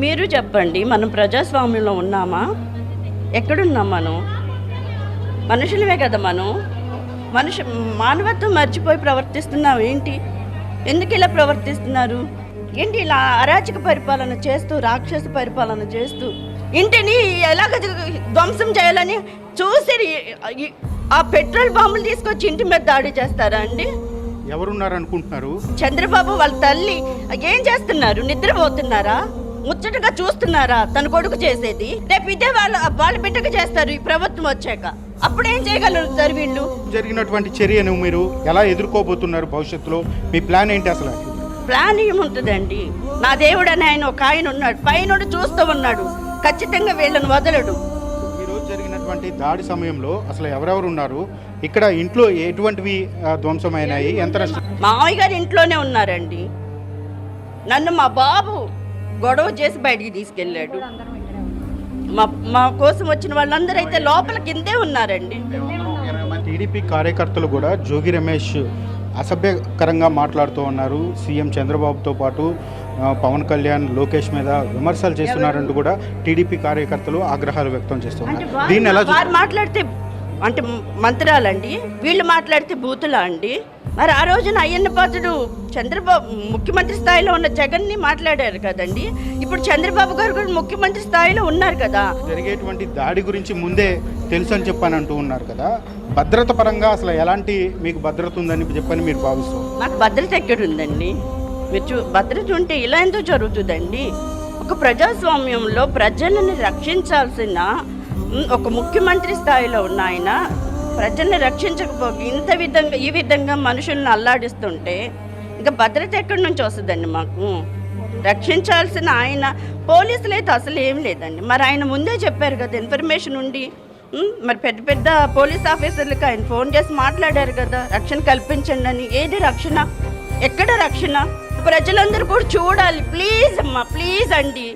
మీరు చెప్పండి, మనం ప్రజాస్వామ్యంలో ఉన్నామా? ఎక్కడున్నాం మనం? మనుషులమే కదా మనం. మానవత్వం మర్చిపోయి ప్రవర్తిస్తున్నాం ఏంటి? ఎందుకు ఇలా ప్రవర్తిస్తున్నారు ఏంటి? ఇలా అరాచక పరిపాలన చేస్తూ, రాక్షస పరిపాలన చేస్తూ ఇంటిని ఎలాగ ధ్వంసం చేయాలని చూసి ఆ పెట్రోల్ బాంబులు తీసుకొచ్చి ఇంటి మీద దాడి చేస్తారా అండి? ఎవరున్నారు అనుకుంటున్నారు? చంద్రబాబు వాళ్ళ తల్లి ఏం చేస్తున్నారు? నిద్రపోతున్నారా? ముచ్చటగా చూస్తున్నారా తన కొడుకు చేసేది? రేపు ఇదే వాళ్ళ బిడ్డకు చేస్తారు ఈ ప్రభుత్వం వచ్చాక. అప్పుడేం చేయగలుగుతారు వీళ్ళు? జరిగినటువంటి చర్యను మీరు ఎలా ఎదుర్కోబోతున్నారు భవిష్యత్తులో? మీ ప్లాన్ ఏంటి అసలు? ప్లాన్ ఏముంటుందండి? నా దేవుడు అని ఒక ఆయన ఉన్నాడు, పైన చూస్తూ ఉన్నాడు. ఖచ్చితంగా వీళ్ళని వదలడు. ఈరోజు జరిగినటువంటి దాడి సమయంలో అసలు ఎవరెవరు ఉన్నారు ఇక్కడ? ఇంట్లో ఎటువంటివి ధ్వంసమైనాయి? ఎంత నష్టం? మామయ్య గారు ఇంట్లోనే ఉన్నారండి. నన్ను మా బాబు గొడవ చేసి బయటికి తీసుకెళ్ళాడు. మా కోసం వచ్చిన వాళ్ళందరూ అయితే లోపల కిందే ఉన్నారండి. టీడీపీ కార్యకర్తలు కూడా జోగి రమేష్ అసభ్యకరంగా మాట్లాడుతూ ఉన్నారు. సీఎం చంద్రబాబుతో పాటు పవన్ కళ్యాణ్, లోకేష్ మీద విమర్శలు చేస్తున్నారంటూ కూడా టీడీపీ కార్యకర్తలు ఆగ్రహాలు వ్యక్తం చేస్తున్నారు. దీన్ని ఎలా మాట్లాడితే అంటే మంత్రాలండి, వీళ్ళు మాట్లాడితే బూతులా అండి? మరి ఆ రోజున అయ్యన్న పాత్రుడు చంద్రబాబు ముఖ్యమంత్రి స్థాయిలో ఉన్న జగన్ని మాట్లాడారు కదండి. ఇప్పుడు చంద్రబాబు గారు కూడా ముఖ్యమంత్రి స్థాయిలో ఉన్నారు కదా. జరిగేటువంటి దాడి గురించి ముందే తెలుసు అని చెప్పని అంటూ ఉన్నారు కదా. భద్రత పరంగా అసలు ఎలాంటి మీకు భద్రత ఉందని చెప్పని మీరు భావిస్తారు? నాకు భద్రత ఎక్కడుందండి? మీరు భద్రత ఉంటే ఇలా ఎంతో జరుగుతుందండి. ఒక ప్రజాస్వామ్యంలో ప్రజలను రక్షించాల్సిన ఒక ముఖ్యమంత్రి స్థాయిలో ఉన్న ఆయన ప్రజల్ని రక్షించకపోతే ఈ విధంగా మనుషుల్ని అల్లాడిస్తుంటే ఇంకా భద్రత ఎక్కడి నుంచి వస్తుందండి? మాకు రక్షించాల్సిన ఆయన పోలీసులు అయితే అసలు ఏం లేదండి. మరి ఆయన ముందే చెప్పారు కదా, ఇన్ఫర్మేషన్ ఉండి. మరి పెద్ద పెద్ద పోలీస్ ఆఫీసర్లకు ఆయన ఫోన్ చేసి మాట్లాడారు కదా, రక్షణ కల్పించండి అని. ఏది రక్షణ? ఎక్కడ రక్షణ? ప్రజలందరూ కూడా చూడాలి. ప్లీజ్ అమ్మా, ప్లీజ్ అండి.